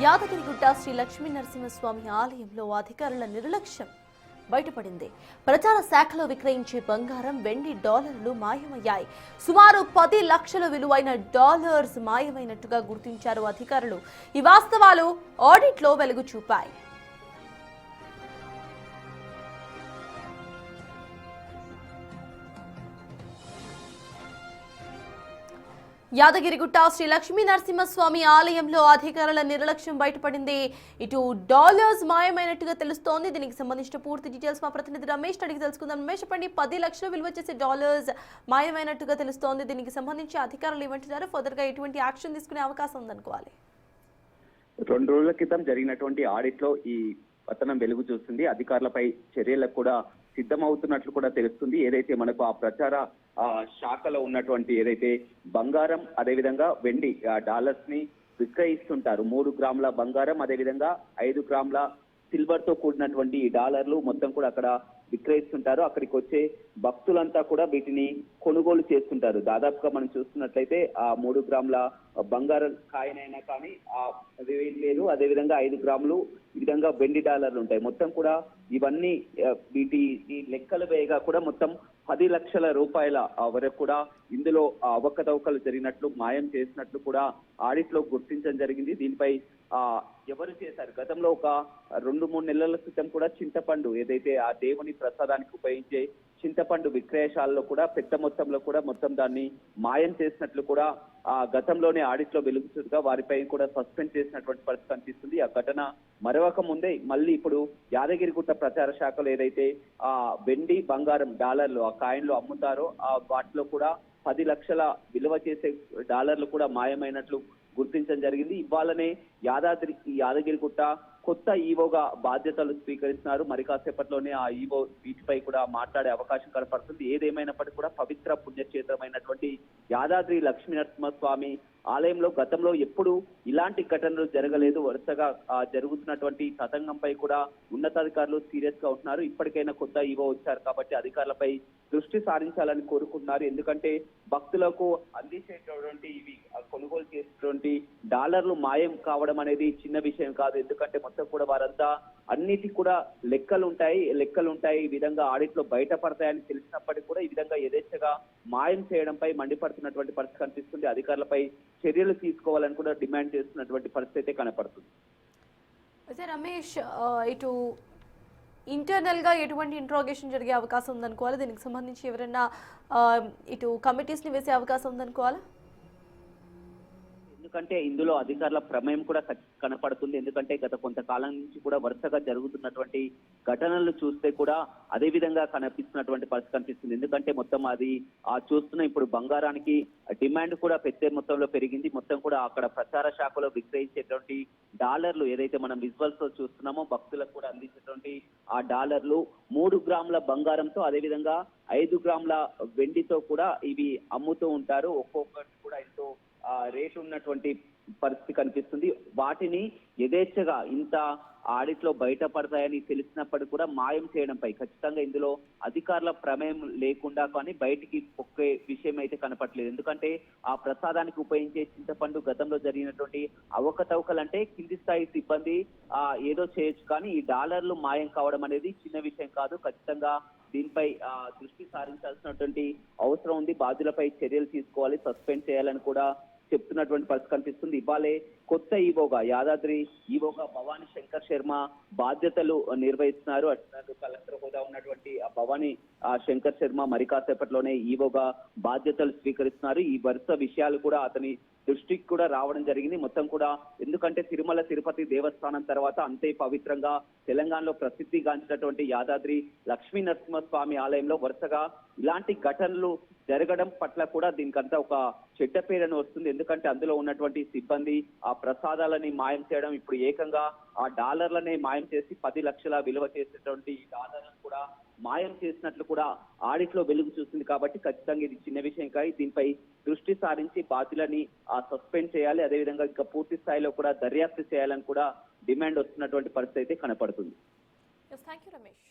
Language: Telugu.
యాదగిరిగుట్ట శ్రీ లక్ష్మీ నరసింహస్వామి ఆలయంలో అధికారుల నిర్లక్ష్యం బయటపడింది. ప్రచార శాఖలో విక్రయించే బంగారం, వెండి, డాలర్లు మాయమయ్యాయి. సుమారు 10 లక్షల విలువైన డాలర్స్ మాయమైనట్టుగా గుర్తించారు అధికారులు. ఈ వాస్తవాలు ఆడిట్లో వెలుగు చూపాయి. యాదగిరిగుట్ట శ్రీ లక్ష్మీ నరసింహస్వామి ఆలయంలో అధికారుల నిర్లక్ష్యం బయటపడింది. ఇటు డాలర్స్ మాయమైనట్టుగా తెలుస్తోంది. దీనికి సంబంధించిన పూర్తి డీటెయిల్స్ మా ప్రతినిధి రమేష్ అడిగి తెలుసుకుందాం. రమేష్ చెప్పండి, 10 లక్షలు విలువ చేసే డాలర్స్ మాయమైనట్టుగా తెలుస్తోంది. దీనికి సంబంధించి అధికారులు ఏమంటున్నారు? ఫర్దర్ గా ఎటువంటి యాక్షన్ తీసుకునే అవకాశం ఉందనుకోవాలి? 2 రోజుల క్రితం జరిగినటువంటి ఆడిట్ లో ఈ పతనం వెలుగు చూస్తుంది. అధికారులపై చర్యలకు కూడా సిద్ధమవుతున్నట్లు కూడా తెలుస్తుంది. ఏదైతే మనకు ఆ ప్రచార శాఖలో ఉన్నటువంటి ఏదైతే బంగారం, అదేవిధంగా వెండి, డాలర్స్ ని విక్రయిస్తుంటారు. 3 గ్రాముల బంగారం, అదేవిధంగా 5 గ్రాముల సిల్వర్ తో కూడినటువంటి ఈ డాలర్లు మొత్తం కూడా అక్కడ విక్రయిస్తుంటారు. అక్కడికి వచ్చే భక్తులంతా కూడా వీటిని కొనుగోలు చేస్తుంటారు. దాదాపుగా మనం చూస్తున్నట్లయితే ఆ 3 గ్రాముల బంగారం కాయనైనా కానీ లేదు, అదేవిధంగా 5 గ్రాములు ఈ విధంగా వెండి డాలర్లు ఉంటాయి. మొత్తం కూడా ఇవన్నీ వీటి లెక్కలు వేయగా కూడా మొత్తం 10 లక్షల రూపాయల వరకు కూడా ఇందులో అవకతవకలు జరిగినట్లు, మాయం చేసినట్లు కూడా ఆడిట్ లో గుర్తించడం జరిగింది. దీనిపై ఎవరు చేశారు? గతంలో ఒక 2-3 నెలల క్రితం కూడా చింతపండు, ఏదైతే ఆ దేవుని ప్రసాదానికి ఉపయోగించే చింతపండు విక్రయశాలలో కూడా పెద్ద మొత్తంలో కూడా మొత్తం దాన్ని మాయం చేసినట్లు కూడా ఆ గతంలోనే ఆడిట్ లో వెలుగుతుండగా వారిపై కూడా సస్పెండ్ చేసినటువంటి పరిస్థితి కనిపిస్తుంది. ఆ ఘటన మరొక ముందే మళ్ళీ ఇప్పుడు యాదగిరిగుట్ట ప్రచార శాఖలో ఏదైతే ఆ వెండి, బంగారం, డాలర్లు, ఆ కాయిన్లు అమ్ముతారో వాటిలో కూడా 10 లక్షల విలువ చేసే డాలర్లు కూడా మాయమైనట్లు గుర్తించడం జరిగింది. ఇవాళనే యాదగిరిగుట్ట కొత్త ఈవోగా బాధ్యతలు స్వీకరిస్తున్నారు. మరి కాసేపట్లోనే ఆ ఈవో వీటిపై కూడా మాట్లాడే అవకాశం కనపడుతుంది. ఏదేమైనప్పటికీ కూడా పవిత్ర పుణ్యక్షేత్రమైనటువంటి యాదాద్రి లక్ష్మీ నరసింహస్వామి ఆలయంలో గతంలో ఎప్పుడు ఇలాంటి ఘటనలు జరగలేదు. వరుసగా జరుగుతున్నటువంటి తతంగంపై కూడా ఉన్నతాధికారులు సీరియస్ గా ఉంటున్నారు. ఇప్పటికైనా కొత్త ఈవో వచ్చారు కాబట్టి అధికారులపై దృష్టి సారించాలని కోరుకుంటున్నారు. ఎందుకంటే భక్తులకు అందించేటటువంటి ఇవి కొనుగోలు చేసేటువంటి డాలర్లు మాయం కావడం అనేది చిన్న విషయం కాదు. ఎందుకంటే మొత్తం కూడా వారంతా అన్నిటి కూడా లెక్కలు ఉంటాయి ఈ విధంగా ఆడిట్ లో బయటపడతాయని తెలిసినప్పటికీ కూడా ఈ విధంగా యథేచ్ఛగా మాయం చేయడంపై మండిపడుతున్నటువంటి పరిస్థితి కనిపిస్తుంది. అధికారులపై చర్యలు తీసుకోవాలని కూడా డిమాండ్ చేస్తున్నటువంటి పరిస్థితి కనపడుతుంది. అయితే రమేష్, ఇటు ఇంటర్నల్ గా ఎటువంటి ఇంట్రాగేషన్ జరిగే అవకాశం ఉందనుకోవాలి? దీనికి సంబంధించి ఎవరైనా ఇటు కమిటీస్ ని వేసే అవకాశం ఉందనుకోవాలా? ఎందుకంటే ఇందులో అధికారుల ప్రమేయం కూడా కనపడుతుంది. ఎందుకంటే గత కొంతకాలం నుంచి కూడా వరుసగా జరుగుతున్నటువంటి ఘటనలు చూస్తే కూడా అదే విధంగా కనిపిస్తున్నటువంటి పరిస్థితి కనిపిస్తుంది. ఎందుకంటే మొత్తం అది చూస్తున్న ఇప్పుడు బంగారానికి డిమాండ్ కూడా పెద్ద మొత్తంలో పెరిగింది. మొత్తం కూడా అక్కడ ప్రచార శాఖలో విక్రయించేటువంటి డాలర్లు ఏదైతే మనం విజువల్స్ లో చూస్తున్నామో భక్తులకు కూడా అందించేటువంటి ఆ డాలర్లు 3 గ్రాముల బంగారంతో, అదేవిధంగా 5 గ్రాముల వెండితో కూడా ఇవి అమ్ముతూ ఉంటారు. ఒక్కొక్కటి కూడా ఎంతో రేటు ఉన్నటువంటి పరిస్థితి కనిపిస్తుంది. వాటిని యథేచ్ఛగా ఇంత ఆడిట్ లో బయటపడతాయని తెలిసినప్పటికీ కూడా మాయం చేయడంపై ఖచ్చితంగా ఇందులో అధికారుల ప్రమేయం లేకుండా కానీ బయటికి ఒకే విషయం అయితే కనపట్లేదు. ఎందుకంటే ఆ ప్రసాదానికి ఉపయోగించే చింతపండు గతంలో జరిగినటువంటి అవకతవకలంటే కింది స్థాయి సిబ్బంది ఏదో చేయొచ్చు, కానీ ఈ డాలర్లు మాయం కావడం అనేది చిన్న విషయం కాదు. ఖచ్చితంగా దీనిపై దృష్టి సారించాల్సినటువంటి అవసరం ఉంది. బాధ్యులపై చర్యలు తీసుకోవాలి, సస్పెండ్ చేయాలని కూడా చెప్తున్నటువంటి పరిస్థితి కనిపిస్తుంది. ఇవాళే కొత్త ఈవోగా యాదాద్రి ఈవోగా భవానీ శంకర్ శర్మ బాధ్యతలు నిర్వహిస్తున్నారు. అటు కలెక్టర్ హోదా ఉన్నటువంటి భవానీ శంకర్ శర్మ మరి కాసేపట్లోనే ఈవోగా బాధ్యతలు స్వీకరిస్తున్నారు. ఈ వరుస విషయాలు కూడా అతని దృష్టికి కూడా రావడం జరిగింది. మొత్తం కూడా ఎందుకంటే తిరుమల తిరుపతి దేవస్థానం తర్వాత అంతే పవిత్రంగా తెలంగాణలో ప్రసిద్ధిగాంచినటువంటి యాదాద్రి లక్ష్మీ నరసింహస్వామి ఆలయంలో వరుసగా ఇలాంటి ఘటనలు జరగడం పట్ల కూడా దీనికంతా ఒక చెడ్డ పేరును వస్తుంది. ఎందుకంటే అందులో ఉన్నటువంటి సిబ్బంది ఆ ప్రసాదాలని మాయం చేయడం, ఇప్పుడు ఏకంగా ఆ డాలర్లనే మాయం చేసి 10 లక్షల విలువ చేసేటువంటి డాలర్లను కూడా మాయం చేసినట్లు కూడా ఆడిట్ లో వెలుగు చూస్తుంది. కాబట్టి ఖచ్చితంగా ఇది చిన్న విషయం కాదు. దీనిపై దృష్టి సారించి బాధ్యులని సస్పెండ్ చేయాలి. అదేవిధంగా ఇంకా పూర్తి స్థాయిలో కూడా దర్యాప్తు చేయాలని కూడా డిమాండ్ వస్తున్నటువంటి పరిస్థితి అయితే కనపడుతుంది. థాంక్యూ రమేష్.